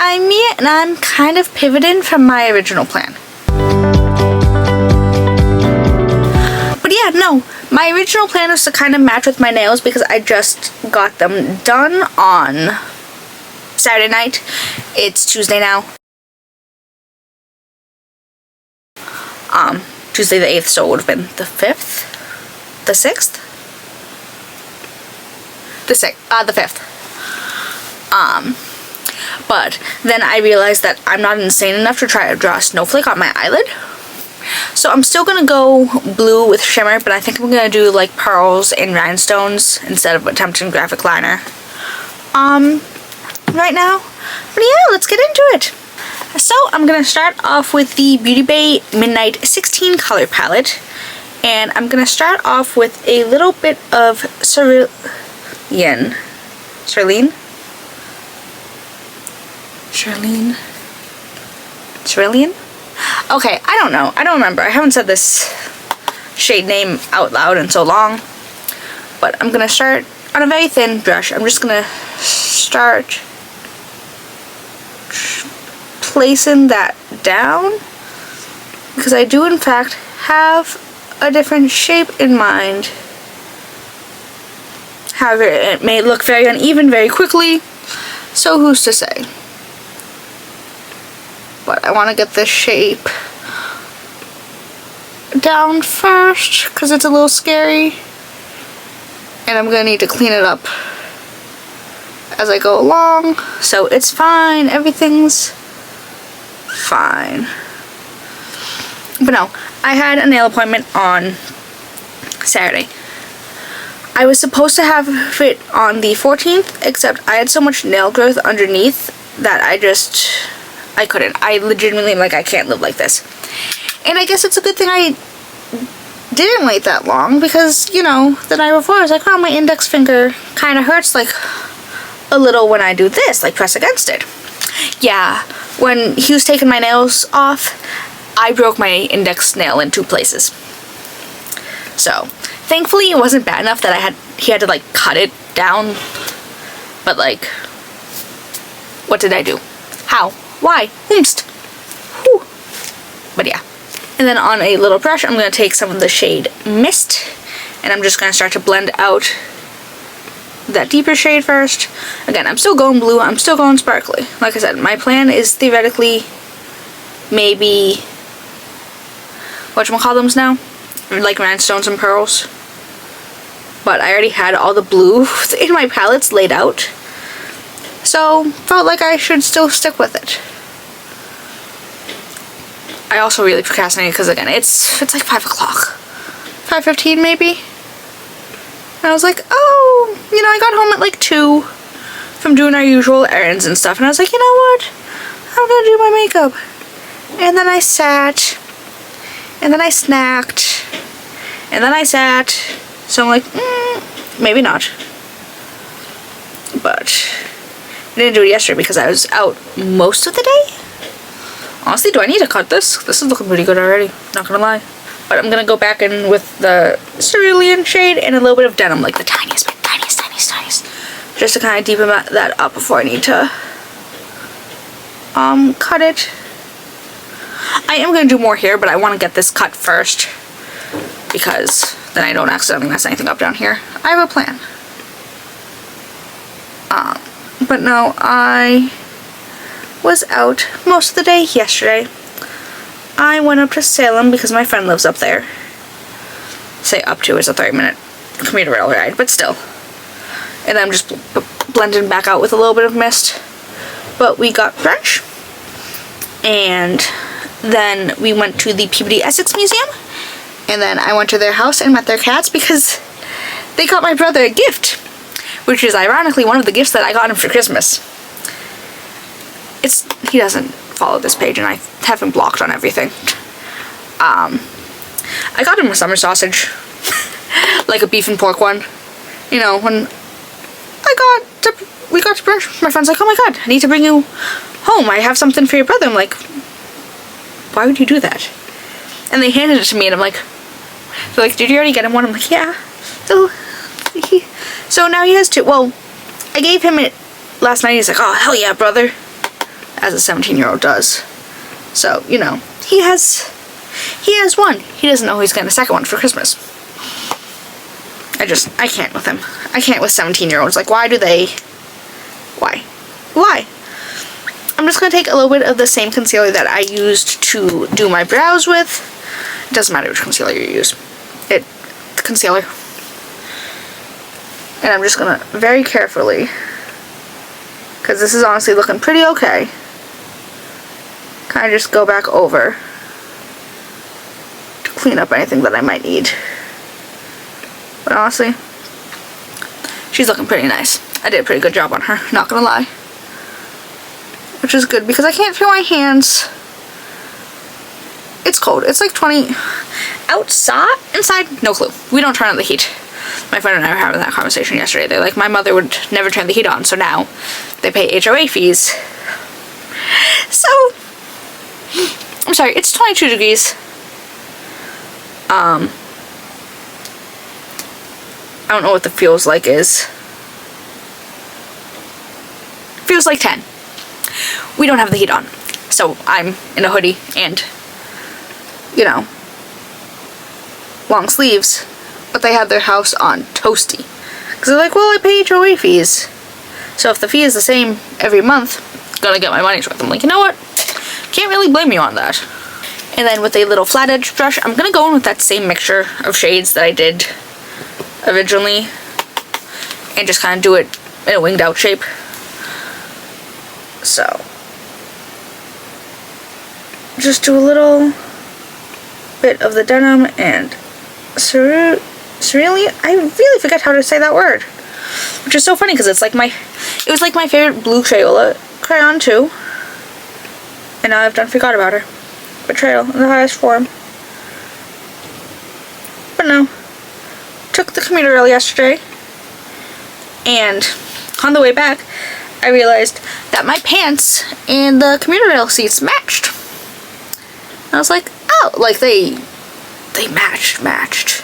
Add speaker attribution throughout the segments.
Speaker 1: I'm Mia, and I'm kind of pivoting from my original plan. But yeah, no, my original plan was to kind of match with my nails because I just got them done on Saturday night. It's Tuesday now. Tuesday the 8th, so it would have been the 5th? The 6th? The 5th. But then I realized that I'm not insane enough to try to draw a snowflake on my eyelid. So I'm still gonna go blue with shimmer, but I think I'm gonna do like pearls and rhinestones instead of attempting graphic liner right now. But yeah, let's get into it. So I'm gonna start off with the Beauty Bay Midnight 16 color palette, and I'm gonna start off with a little bit of cerulean. Cerulean? Okay, I don't know. I don't remember. I haven't said this shade name out loud in so long. But I'm gonna start on a very thin brush. I'm just gonna start placing that down because I do in fact have a different shape in mind. However, it may look very uneven very quickly, so who's to say? But I want to get this shape down first because it's a little scary, and I'm gonna need to clean it up as I go along. So it's fine, everything's fine. But no, I had a nail appointment on Saturday. I was supposed to have it on the 14th, except I had so much nail growth underneath that I couldn't. I legitimately, like, I can't live like this. And I guess it's a good thing I didn't wait that long because, you know, the night before I was like, oh, my index finger kind of hurts like a little when I do this, like press against it. Yeah, when he was taking my nails off, I broke my index nail in 2 places. So, thankfully it wasn't bad enough that he had to like cut it down. But like, what did I do? How? Why? Whomst? Whew. But yeah. And then on a little brush, I'm going to take some of the shade Mist, and I'm just going to start to blend out that deeper shade first. Again, I'm still going blue, I'm still going sparkly. Like I said, my plan is theoretically maybe whatchamacallums now? Like rhinestones and pearls. But I already had all the blue in my palettes laid out, so felt like I should still stick with it. I also really procrastinated because again, it's like 5 o'clock. 5:15 maybe? And I was like, oh, you know, I got home at like 2 from doing our usual errands and stuff, and I was like, you know what? I'm gonna do my makeup. And then I sat, and then I snacked, and then I sat. So I'm like, maybe not. But I didn't do it yesterday because I was out most of the day. Honestly, do I need to cut this? This is looking pretty good already, not gonna lie. But I'm gonna go back in with the cerulean shade and a little bit of denim, like the tiniest bit, tiniest. Just to kind of deepen that up before I need to cut it. I am gonna do more here, but I want to get this cut first because then I don't accidentally mess anything up down here. I have a plan. But no, I was out most of the day yesterday. I went up to Salem because my friend lives up there. Say up to is a 30-minute commuter rail ride, but still. And I'm just blending back out with a little bit of mist. But we got brunch, and then we went to the Peabody Essex Museum, and then I went to their house and met their cats because they got my brother a gift, which is ironically one of the gifts that I got him for Christmas. He doesn't follow this page, and I have him blocked on everything. I got him a summer sausage, like a beef and pork one. You know, when we got to brunch, my friend's like, oh my god, I need to bring you home. I have something for your brother. I'm like, why would you do that? And they handed it to me, and I'm like, they're like, did you already get him one? I'm like, yeah. So now he has 2. Well, I gave him it last night. He's like, oh, hell yeah, brother. as a 17-year-old does. So, you know, he has one. He doesn't know he's getting a second one for Christmas. I can't with him. I can't with 17-year-olds. Like, why? I'm just going to take a little bit of the same concealer that I used to do my brows with. It doesn't matter which concealer you use. Concealer. And I'm just going to very carefully, because this is honestly looking pretty okay, kind of just go back over to clean up anything that I might need. But honestly, she's looking pretty nice. I did a pretty good job on her, not gonna lie. Which is good because I can't feel my hands. It's cold. It's like 20 outside. Inside, no clue. We don't turn on the heat. My friend and I were having that conversation yesterday. They're like, my mother would never turn the heat on, so now they pay HOA fees. So, I'm sorry, it's 22 degrees. I don't know what the feels like is. Feels like 10. We don't have the heat on. So I'm in a hoodie and, you know, long sleeves. But they have their house on toasty. Because they're like, well, I pay HOA fees. So if the fee is the same every month, gonna get my money's worth. I'm like, you know what? Can't really blame you on that. And then with a little flat edge brush, I'm gonna go in with that same mixture of shades that I did originally. And just kind of do it in a winged out shape. So, just do a little bit of the denim and cerulean. I really forget how to say that word, which is so funny because it was like my favorite blue Crayola crayon too, and now I've forgot about her. Betrayal in the highest form. But no, took the commuter rail yesterday, and on the way back, I realized that my pants and the commuter rail seats matched. I was like, oh, like they matched.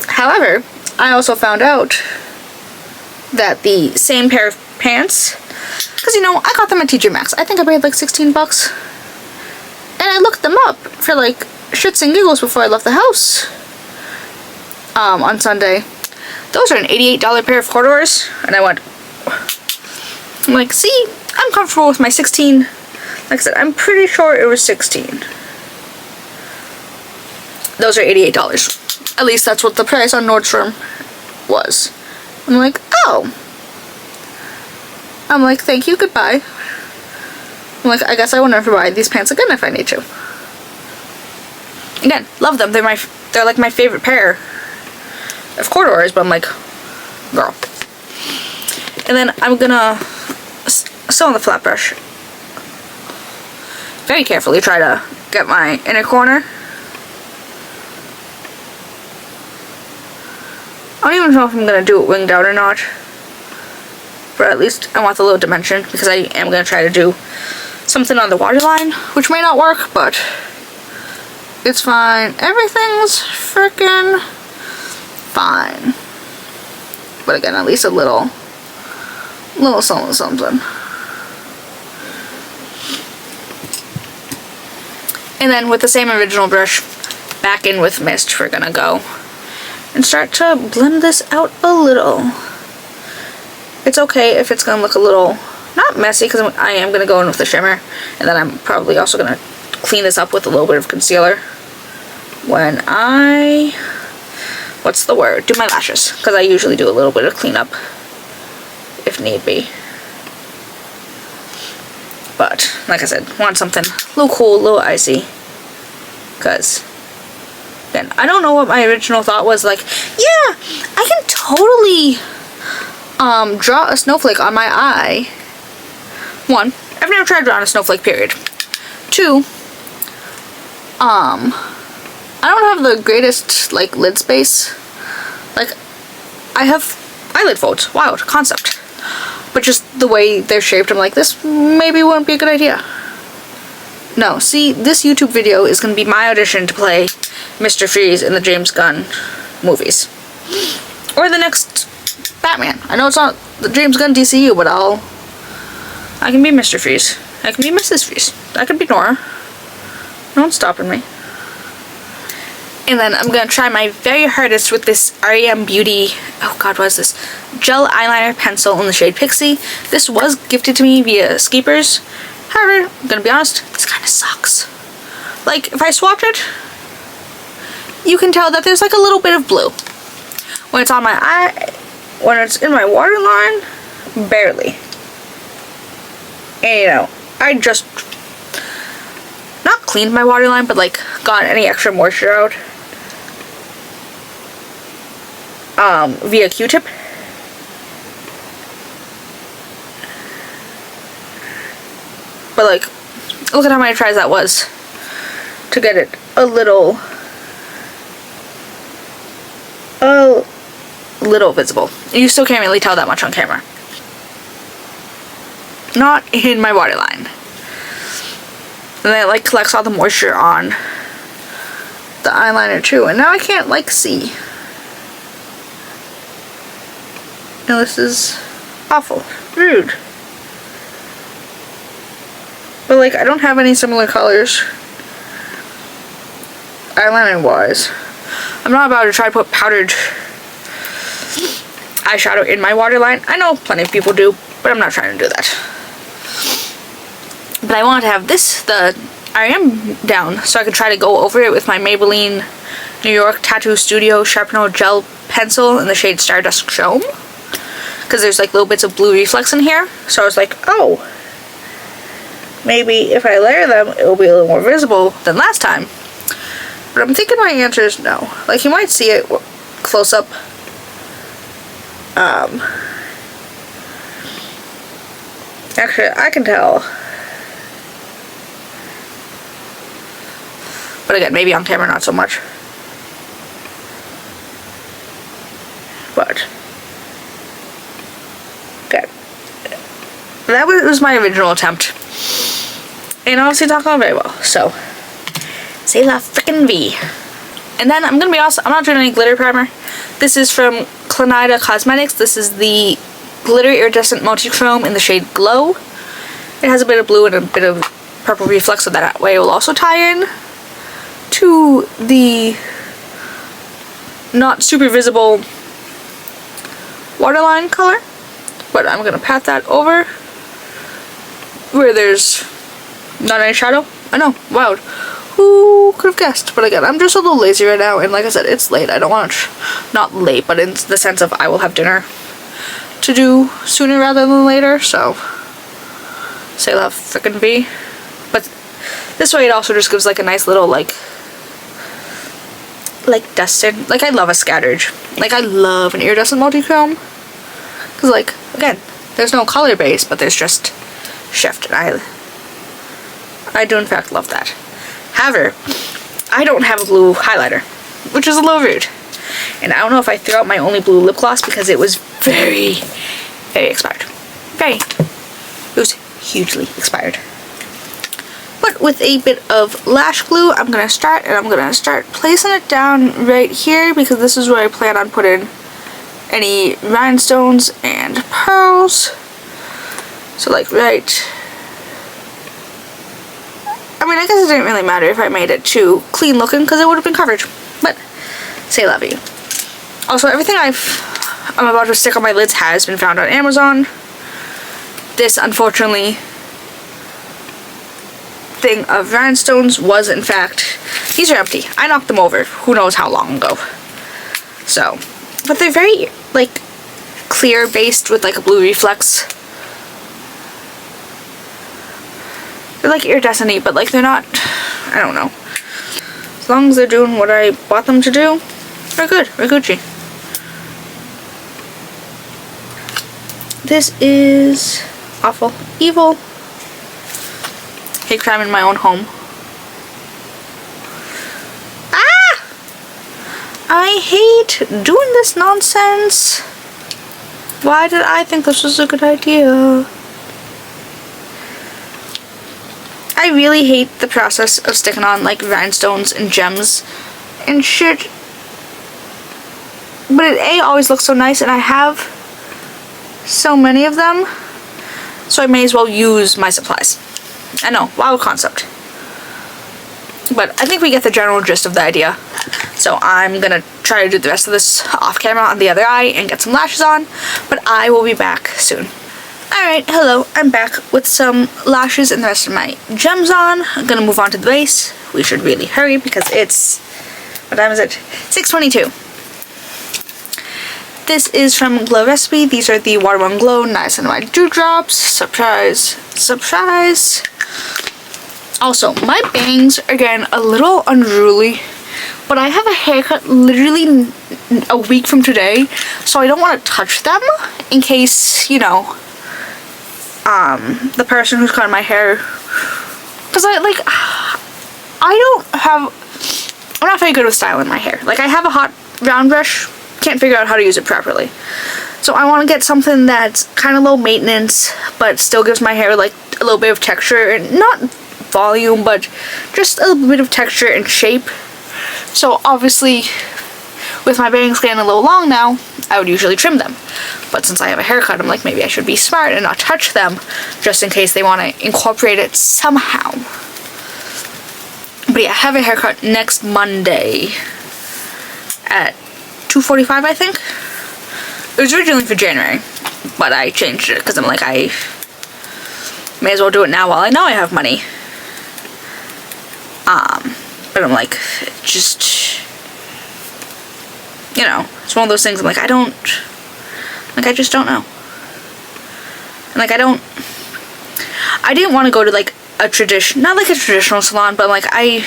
Speaker 1: However, I also found out that the same pair of pants, because you know, I got them at TJ Maxx. I think I paid like 16 bucks. And I looked them up for like shits and giggles before I left the house on Sunday. Those are an $88 pair of corridors. And I'm like, see, I'm comfortable with my 16. Like I said, I'm pretty sure it was 16. Those are $88. At least that's what the price on Nordstrom was. I'm like, oh. I'm like, thank you, goodbye. I'm like, I guess I will never buy these pants again if I need to. Again, love them. They're like my favorite pair of corridors, but I'm like, girl. And then I'm gonna, still on the flat brush, very carefully try to get my inner corner. I don't even know if I'm gonna do it winged out or not, but at least I want the little dimension because I am gonna try to do something on the waterline, which may not work, but it's fine. Everything's freaking fine. But again, at least a little something. And then with the same original brush, back in with mist, we're gonna go and start to blend this out a little. It's okay if it's gonna look a little, not messy, because I am gonna go in with the shimmer, and then I'm probably also gonna clean this up with a little bit of concealer when I, what's the word, do my lashes, because I usually do a little bit of cleanup if need be. But like I said, want something a little cool, a little icy, because again, I don't know what my original thought was. Like, yeah, I can totally draw a snowflake on my eye. One, I've never tried drawing a snowflake, period. Two, I don't have the greatest, like, lid space. Like, I have eyelid folds. Wild concept. But just the way they're shaped, I'm like, this maybe wouldn't be a good idea. No, see, this YouTube video is going to be my audition to play Mr. Freeze in the James Gunn movies. Or the next Batman. I know it's not the James Gunn DCU, but I I can be Mr. Freeze. I can be Mrs. Freeze. I can be Nora. No one's stopping me. And then I'm gonna try my very hardest with this REM Beauty, oh god, what is this? Gel eyeliner pencil in the shade Pixie. This was gifted to me via Skeepers. However, I'm gonna be honest, this kind of sucks. Like, if I swatch it, you can tell that there's like a little bit of blue. When it's on my eye, when it's in my waterline, barely. And you know, I just not cleaned my waterline, but like got any extra moisture out via Q-tip. But like, look at how many tries that was to get it a little visible. You still can't really tell that much on camera. Not in my waterline. And then it like collects all the moisture on the eyeliner too, and now I can't like see. Now this is awful. Rude. But like, I don't have any similar colors eyeliner wise. I'm not about to try to put powdered eyeshadow in my waterline. I know plenty of people do, but I'm not trying to do that. But I want to have this, the REM down, so I can try to go over it with my Maybelline New York Tattoo Studio Sharpener Gel Pencil in the shade Stardust Chrome. Because there's like little bits of blue reflex in here. So I was like, oh, maybe if I layer them, it will be a little more visible than last time. But I'm thinking my answer is no. Like, you might see it close up. Actually, I can tell. But again, maybe on camera not so much. But okay. That was my original attempt. And obviously not going very well. So say la frickin' V. And then I'm gonna be honest, I'm not doing any glitter primer. This is from Clionadh Cosmetics. This is the Glitter Iridescent Multichrome in the shade Glow. It has a bit of blue and a bit of purple reflex, so that way it will also tie in to the not super visible waterline color. But I'm gonna pat that over where there's not any shadow. I know, wild. Who could have guessed? But again, I'm just a little lazy right now, and like I said, it's late. I don't want to, not late, but in the sense of I will have dinner to do sooner rather than later, so say la frickin' V. But this way it also just gives like a nice little like dusted, like I love a scattered, like I love an iridescent multichrome, because like, again, there's no color base, but there's just shift, and I do in fact love that. However, I don't have a blue highlighter, which is a little rude. And I don't know if I threw out my only blue lip gloss because it was very, very expired. It was hugely expired. But with a bit of lash glue, I'm going to start placing it down right here, because this is where I plan on putting any rhinestones and pearls. So like right, I mean, I guess it didn't really matter if I made it too clean looking, because it would have been covered. But say la vie. Also, everything I'm about to stick on my lids has been found on Amazon. This, unfortunately, thing of rhinestones was in fact, these are empty. I knocked them over who knows how long ago. So, but they're very like clear based with like a blue reflex. They're like iridescent-y, but like they're not, I don't know. As long as they're doing what I bought them to do, they're good. They're Gucci. This is Awful Evil. Hate crime in my own home. Ah! I hate doing this nonsense. Why did I think this was a good idea? I really hate the process of sticking on like rhinestones and gems and shit. But it always looks so nice, and I have so many of them so I may as well use my supplies. I know, wild concept. But I think we get the general gist of the idea. So I'm gonna try to do the rest of this off camera on the other eye and get some lashes on, but I will be back soon. Alright, hello, I'm back with some lashes and the rest of my gems on. I'm gonna move on to the base. We should really hurry because it's, what time is it? 6:22. This is from Glow Recipe. These are the Watermelon Glow Niacinamide Dewdrops. Surprise, surprise. Also, my bangs are getting a little unruly, but I have a haircut literally a week from today, so I don't want to touch them in case, you know, the person who's cutting my hair, because I'm not very good with styling my hair. Like, I have a hot round brush, can't figure out how to use it properly. So I want to get something that's kind of low maintenance, but still gives my hair like a little bit of texture, and not volume, but just a little bit of texture and shape. So obviously, with my bangs getting a little long now, I would usually trim them. But since I have a haircut, I'm like, maybe I should be smart and not touch them, just in case they want to incorporate it somehow. But yeah, I have a haircut next Monday at 2:45, I think. It was originally for January, but I changed it because I'm like, I may as well do it now while I know I have money. But I'm like, just, you know, it's one of those things I'm like, I just don't know. And like, I didn't want to go to like a not like a traditional salon, but like, I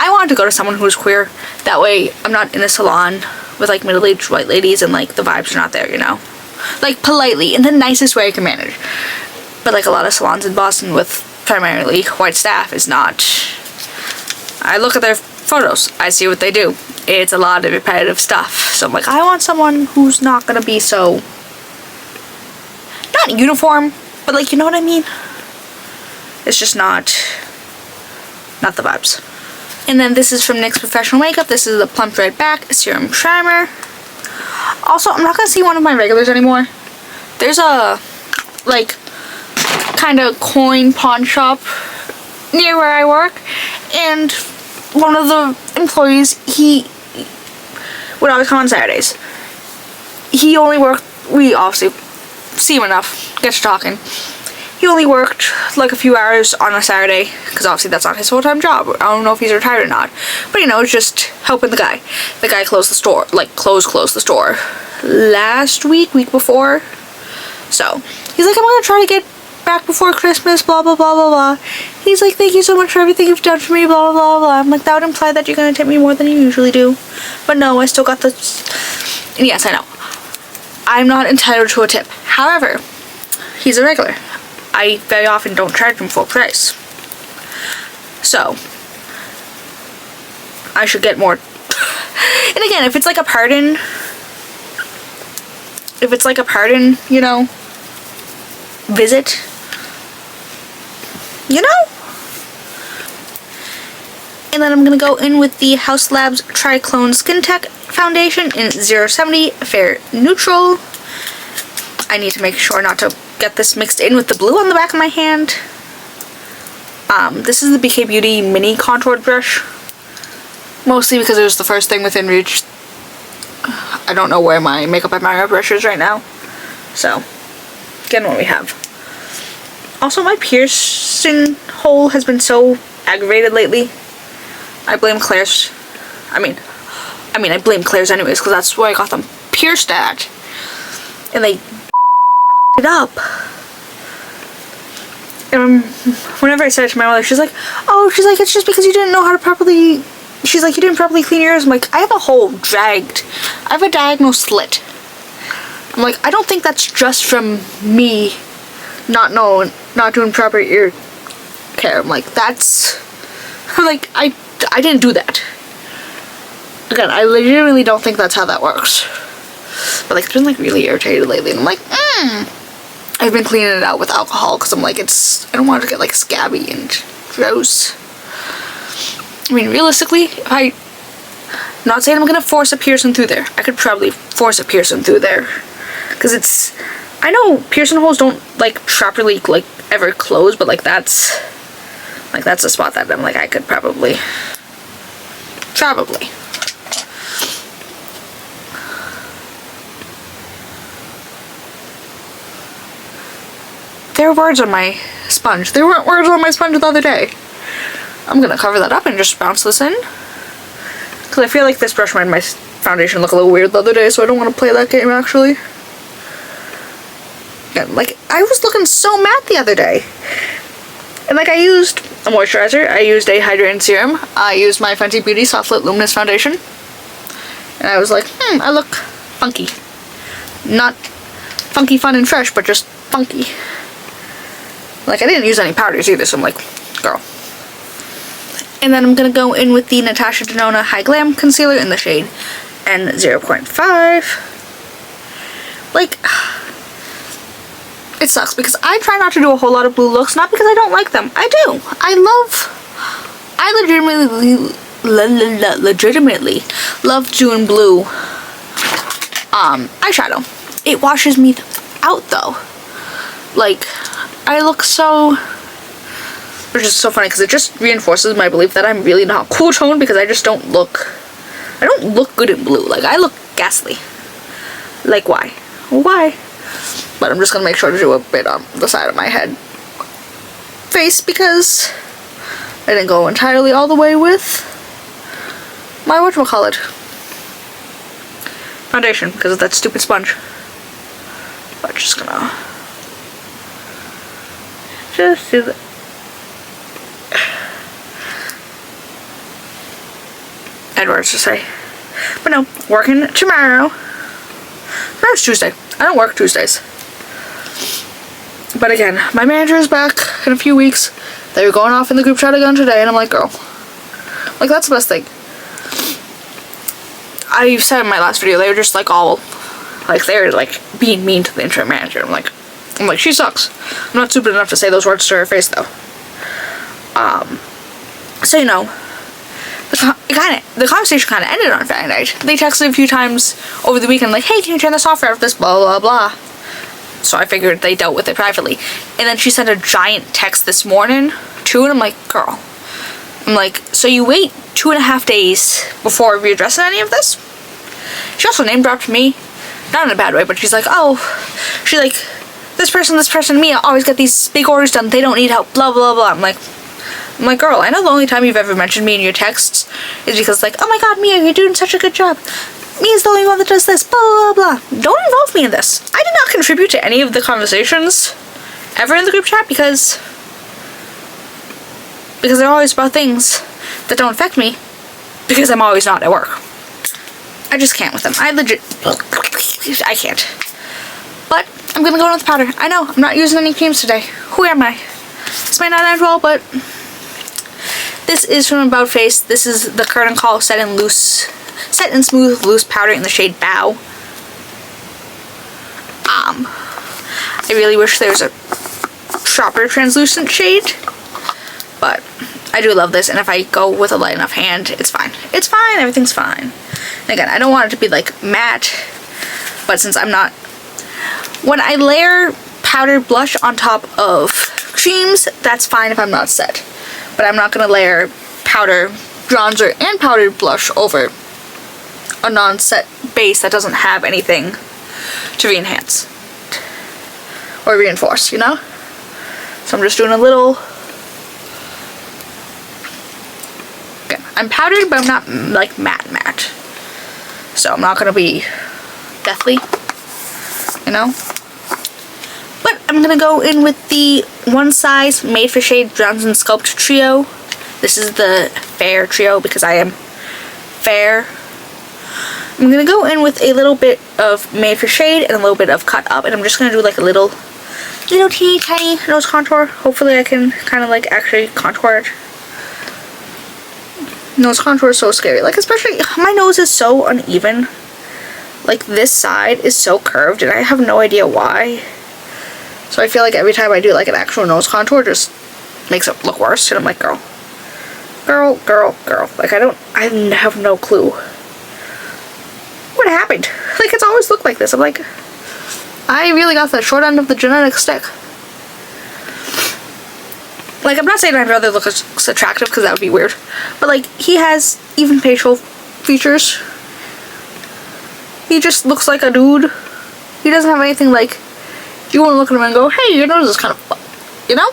Speaker 1: wanted to go to someone who was queer. That way I'm not in a salon with like middle-aged white ladies and like the vibes are not there, you know? Like, politely, in the nicest way I can manage. But like a lot of salons in Boston with primarily white staff is not. I look at their photos, I see what they do. It's a lot of repetitive stuff. So I'm like, I want someone who's not gonna be so, not uniform, but like, you know what I mean? It's just not the vibes. And then this is from NYX Professional Makeup. This is the Plump Red Back Serum Primer. Also, I'm not gonna see one of my regulars anymore. There's a, like, kind of coin pawn shop near where I work, and one of the employees, he would always come on Saturdays. He only worked, we obviously see him enough, get to talking. He only worked like a few hours on a Saturday, because obviously that's not his full-time job. I don't know if he's retired or not, but you know, it's just helping the guy. The guy closed the store, like closed the store last week before. So he's like, I'm gonna try to get back before Christmas, blah blah blah blah blah. He's like, thank you so much for everything you've done for me, blah blah blah blah. I'm like, that would imply that you're gonna tip me more than you usually do, but no, I still got the. And yes, I know, I'm not entitled to a tip. However, he's a regular. I very often don't charge him full price, so I should get more. And again, if it's like a pardon, you know, visit, you know. And then I'm gonna go in with the Haus Labs Trichlone Skin Tech Foundation in 070 Fair Neutral. I need to make sure not to get this mixed in with the blue on the back of my hand. This is the BK Beauty mini contoured brush, mostly because it was the first thing within reach. I don't know where my Makeup Admirer brush is right now, so again, what we have. Also, my piercing hole has been so aggravated lately. I blame Claire's. I mean, I blame Claire's anyways, because that's where I got them pierced at, and they it up. And whenever I said it to my mother, she's like, it's just because you didn't know how to properly, she's like, you didn't properly clean your ears. I'm like, I have a hole dragged. I have a diagonal slit. I'm like, I don't think that's just from me not doing proper ear care. I'm like, I'm like, I didn't do that. Again, I legitimately don't think that's how that works. But like, it's been like really irritated lately, and I'm like, I've been cleaning it out with alcohol because I'm like, I don't want it to get like scabby and gross. I mean, realistically, I'm not saying I'm gonna force a piercing through there. I could probably force a piercing through there, because I know piercing holes don't like properly like ever close, but like that's a spot that I'm like I could probably. There are words on my sponge. There weren't words on my sponge the other day. I'm gonna cover that up and just bounce this in. Because I feel like this brush made my foundation look a little weird the other day, so I don't want to play that game actually. Again, like, I was looking so matte the other day. And like, I used a moisturizer, I used a hydrating serum, I used my Fenty Beauty Soft Lit Luminous Foundation. And I was like, I look funky. Not funky, fun, and fresh, but just funky. Like, I didn't use any powders either, so I'm like, girl. And then I'm gonna go in with the Natasha Denona Hy-Glam Concealer in the shade N0.5. Like, it sucks because I try not to do a whole lot of blue looks, not because I don't like them. I do. I legitimately love doing blue eyeshadow. It washes me out though. Like, I look so, which is so funny because it just reinforces my belief that I'm really not cool tone because I just don't look good in blue. Like, I look ghastly. Like, why? But I'm just gonna make sure to do a bit on the side of my head face because I didn't go entirely all the way with my whatchamacallit foundation because of that stupid sponge. But just gonna just do that. I had words to say. But no, working tomorrow. No, it's Tuesday. I don't work Tuesdays. But again, my manager is back in a few weeks. They were going off in the group chat again today, and I'm like, girl. Like, that's the best thing. I said in my last video, they were just like all, like, they were like being mean to the interim manager. I'm like, she sucks. I'm not stupid enough to say those words to her face, though. So, you know, the conversation kind of ended on Friday night. They texted a few times over the weekend, like, hey, can you turn this off for this, blah, blah, blah. So I figured they dealt with it privately. And then she sent a giant text this morning, too, and I'm like, girl. I'm like, so you wait 2.5 days before readdressing any of this? She also name dropped me. Not in a bad way, but she's like, oh, she's like, this person, me, always get these big orders done. They don't need help, blah, blah, blah. I'm like, girl, I know the only time you've ever mentioned me in your texts is because, like, oh my god, Mia, you're doing such a good job. Mia's the only one that does this, blah, blah, blah. Don't involve me in this. I did not contribute to any of the conversations ever in the group chat because they're always about things that don't affect me because I'm always not at work. I just can't with them. I can't. But I'm gonna go in with powder. I know, I'm not using any creams today. Who am I? This might not end well, but this is from About Face. This is the Curtain Call Set and Smooth Loose Powder in the shade Bow. I really wish there was a proper translucent shade, but I do love this, and if I go with a light enough hand, it's fine. It's fine, everything's fine. And again, I don't want it to be like matte, but since I'm not, when I layer powdered blush on top of creams, that's fine if I'm not set. But I'm not going to layer powder, bronzer, and powdered blush over a non-set base that doesn't have anything to re-enhance or reinforce, you know? So I'm just doing a little. Okay, I'm powdered, but I'm not like matte. So I'm not going to be deathly, you know? But I'm going to go in with the One Size Made for Shade Bronze and Sculpt Trio. This is the fair trio because I am fair. I'm going to go in with a little bit of Made for Shade and a little bit of Cut Up. And I'm just going to do like a little teeny tiny nose contour. Hopefully I can kind of like actually contour it. Nose contour is so scary. Like, especially, my nose is so uneven. Like, this side is so curved and I have no idea why. So I feel like every time I do like an actual nose contour, it just makes it look worse. And I'm like, girl. Like, I have no clue what happened. Like, it's always looked like this. I'm like, I really got the short end of the genetic stick. Like, I'm not saying I'd rather look as attractive because that would be weird, but like, he has even facial features. He just looks like a dude. He doesn't have anything like, you want to look at him and go, hey, your nose is kind of, you know?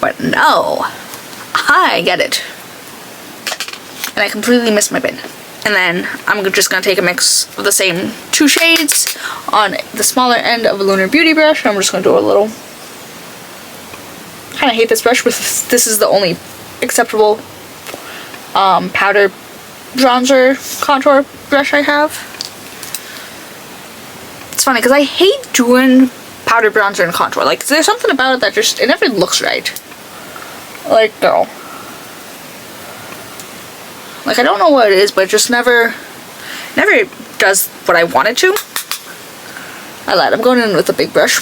Speaker 1: But no, I get it. And I completely missed my bin. And then I'm just going to take a mix of the same 2 shades on the smaller end of a Lunar Beauty brush. I'm just going to do a little, kind of hate this brush, but this is the only acceptable powder bronzer contour brush I have. It's funny because I hate doing powder bronzer and contour. Like, there's something about it that just, it never looks right. Like, girl. Like, I don't know what it is, but it just never does what I want it to. I lied, I'm going in with a big brush.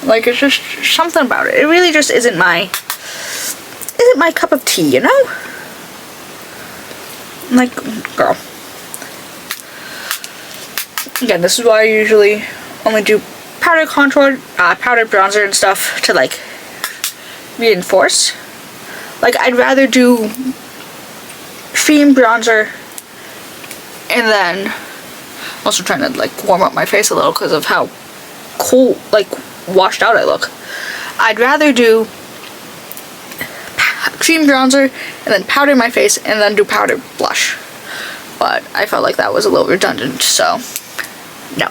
Speaker 1: Like, it's just something about it. It really just isn't my cup of tea, you know? Like, girl. Again, this is why I usually only do powder contour, powder bronzer and stuff to like reinforce. Like, I'd rather do cream bronzer and then I'm also trying to like warm up my face a little because of how cool, like washed out I look. I'd rather do cream bronzer and then powder my face and then do powder blush, but I felt like that was a little redundant, so no,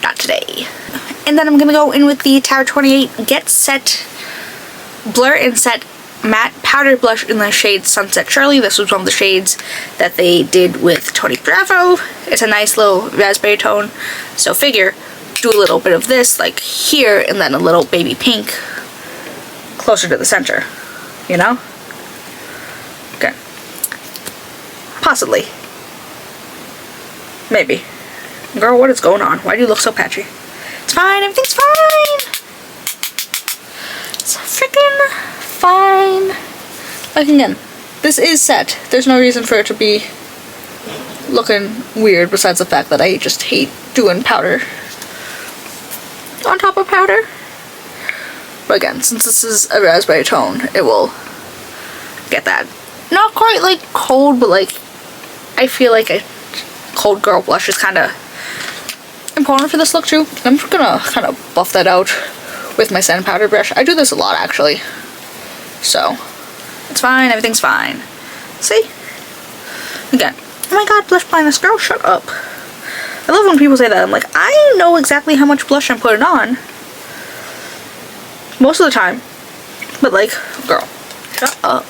Speaker 1: not today. And then I'm gonna go in with the Tower 28 Get Set Blur and Set Matte Powder Blush in the shade Sunset Shirley. This was one of the shades that they did with Tony Bravo. It's a nice little raspberry tone, so figure do a little bit of this like here and then a little baby pink closer to the center, you know? Okay. Possibly. Maybe. Girl, what is going on? Why do you look so patchy? It's fine, everything's fine! It's freaking fine. Like, again, this is set. There's no reason for it to be looking weird besides the fact that I just hate doing powder on top of powder. But again, since this is a raspberry tone, it will get that. Not quite like cold, but like I feel like a cold girl blush is kind of important for this look too. I'm just gonna kind of buff that out with my sand powder brush. I do this a lot actually, so it's fine, everything's fine. See? Again, oh my god, blush blindness, girl, shut up. I love when people say that. I'm like, I know exactly how much blush I'm putting on most of the time, but like, girl, shut up.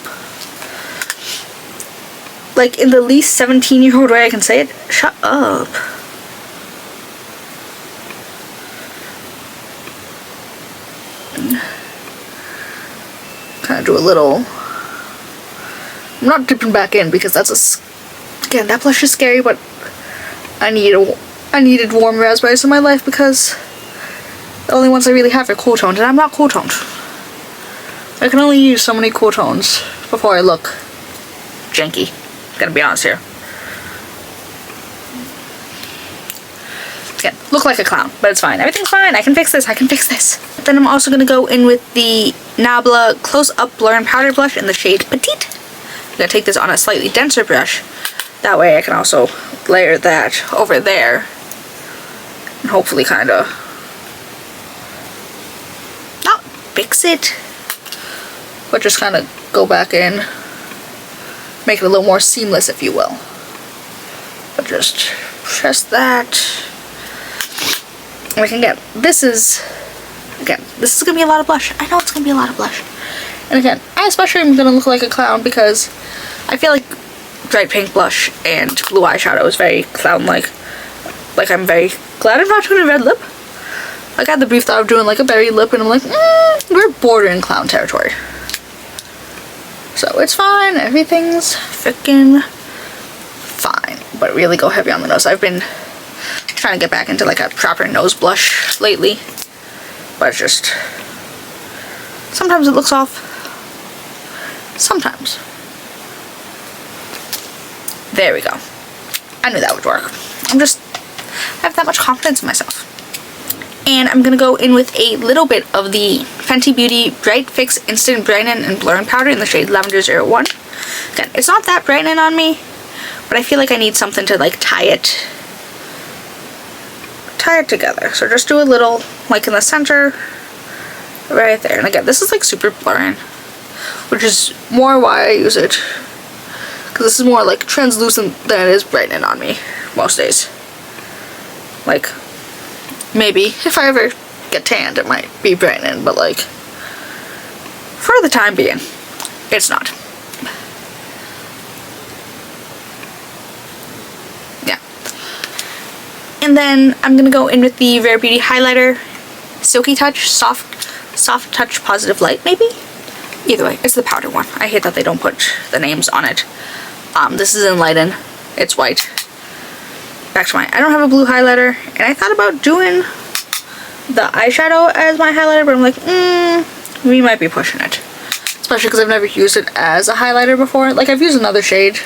Speaker 1: Like, in the least 17-year-old way I can say it, shut up. Kind of do a little, I'm not dipping back in because that's again, that blush is scary, but I needed warm raspberries in my life because the only ones I really have are cool toned, and I'm not cool toned. I can only use so many cool tones before I look janky. Gotta be honest here. Again, look like a clown, but it's fine. Everything's fine. I can fix this. I can fix this. Then I'm also gonna go in with the Nabla Close Up Blur and Powder Blush in the shade Petite. I'm gonna take this on a slightly denser brush. That way I can also layer that over there and hopefully kind of not fix it, but just kind of go back in, make it a little more seamless, if you will. But just press that. And we can get, this is gonna be a lot of blush. I know it's gonna be a lot of blush. And again, I especially am gonna look like a clown because I feel like bright pink blush and blue eyeshadow is very clown-like. Like, I'm very glad I'm not doing a red lip. I got the brief thought of doing like a berry lip and I'm like, we're bordering clown territory. So it's fine, everything's freaking fine. But really go heavy on the nose. I've been trying to get back into like a proper nose blush lately. But it's just, sometimes it looks off. Sometimes. There we go. I knew that would work. I have that much confidence in myself. And I'm gonna go in with a little bit of the Fenty Beauty Bright Fix Instant Brightening and Blurring Powder in the shade Lavender 01. Again, it's not that brightening on me, but I feel like I need something to like tie it together. So just do a little like in the center right there. And again, this is like super blurring, which is more why I use it, because this is more like translucent than it is brightening on me most days. Like, maybe if I ever get tanned it might be brightening, but like for the time being it's not. Yeah. And then I'm gonna go in with the Rare Beauty highlighter, Silky Touch, soft touch positive light, maybe. Either way, it's the powder one. I hate that they don't put the names on it. This is Enlighten. It's white. Back to I don't have a blue highlighter, and I thought about doing the eyeshadow as my highlighter, but I'm like, we might be pushing it. Especially because I've never used it as a highlighter before. Like, I've used another shade,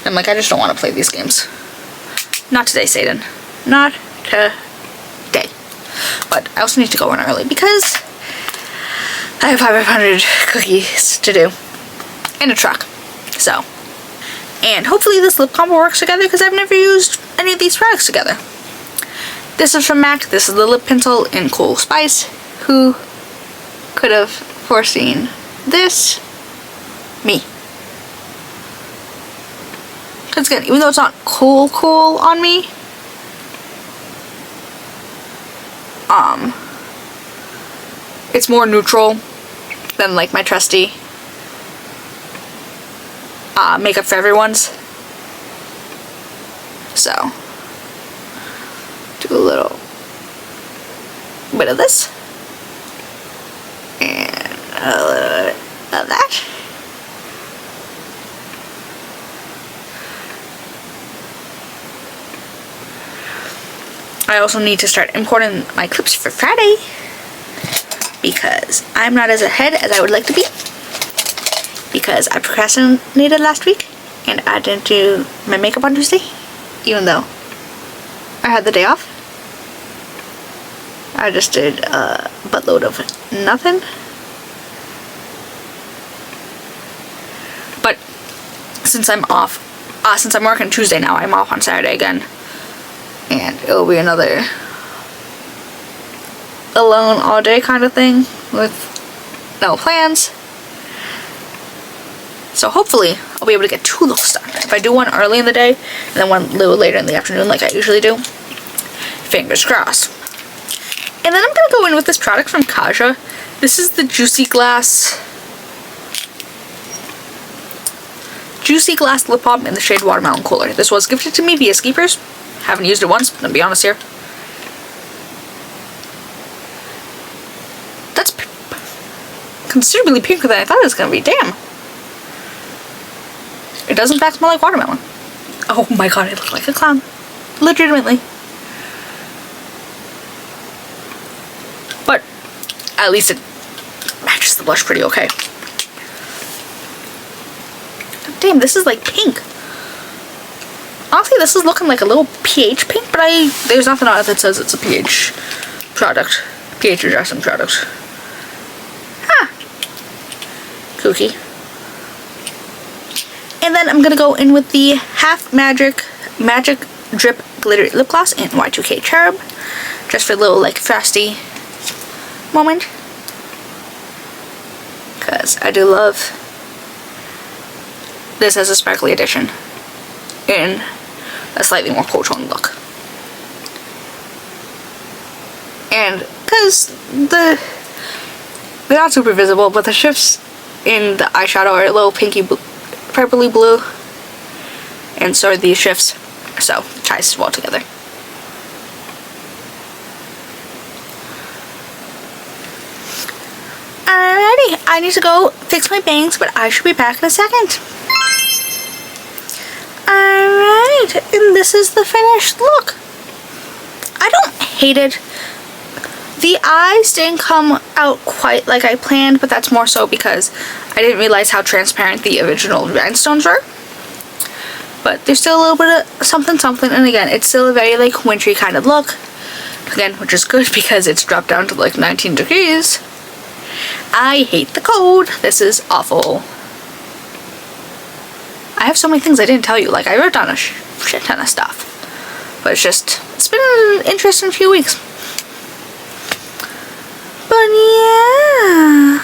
Speaker 1: and like, I just don't want to play these games. Not today, Satan. Not today. But I also need to go in early because I have 500 cookies to do in a truck. So, and hopefully this lip combo works together because I've never used any of these products together. This is from MAC. This is the lip pencil in Cool Spice. Who could have foreseen this? Me. Because again, even though it's not cool on me, it's more neutral than like my trusty Makeup for Everyone's. So, do a little bit of this and a little bit of that. I also need to start importing my clips for Friday because I'm not as ahead as I would like to be, because I procrastinated last week and I didn't do my makeup on Tuesday, even though I had the day off. I just did a buttload of nothing. But since I'm off, since I'm working Tuesday now, I'm off on Saturday again. And it'll be another alone all day kind of thing with no plans. So hopefully I'll be able to get 2 looks done. If I do one early in the day and then one a little later in the afternoon like I usually do, fingers crossed. And then I'm going to go in with this product from Kaja. This is the Juicy Glass Lip Balm in the shade Watermelon Cooler. This was gifted to me via Skeepers. Haven't used it once, I'm gonna be honest here. That's considerably pinker than I thought it was gonna be, damn. It does in fact smell like watermelon. Oh my god, I look like a clown. Legitimately. But at least it matches the blush pretty okay. Damn, this is like pink. Honestly, this is looking like a little pH pink, but there's nothing on it that says it's a pH product. pH adjusting product. Ah! Kooky. And then I'm gonna go in with the Half Magic Drip Glitter Lip Gloss in Y2K Cherub. Just for a little, like, frosty moment. Because I do love this as a sparkly addition in a slightly more cool tone look. And because they're not super visible, but the shifts in the eyeshadow are a little pinky purpley blue, and so are these shifts, so it ties well together. Alrighty, I need to go fix my bangs, but I should be back in a second. Alright, and this is the finished look. I don't hate it. The eyes didn't come out quite like I planned, but that's more so because I didn't realize how transparent the original rhinestones were. but there's still a little bit of something something, and again, it's still a very like wintry kind of look, again, which is good because it's dropped down to like 19 degrees. I hate the cold. This is awful. I have so many things I didn't tell you, like I wrote down a shit ton of stuff, but it's been an interesting few weeks. But yeah,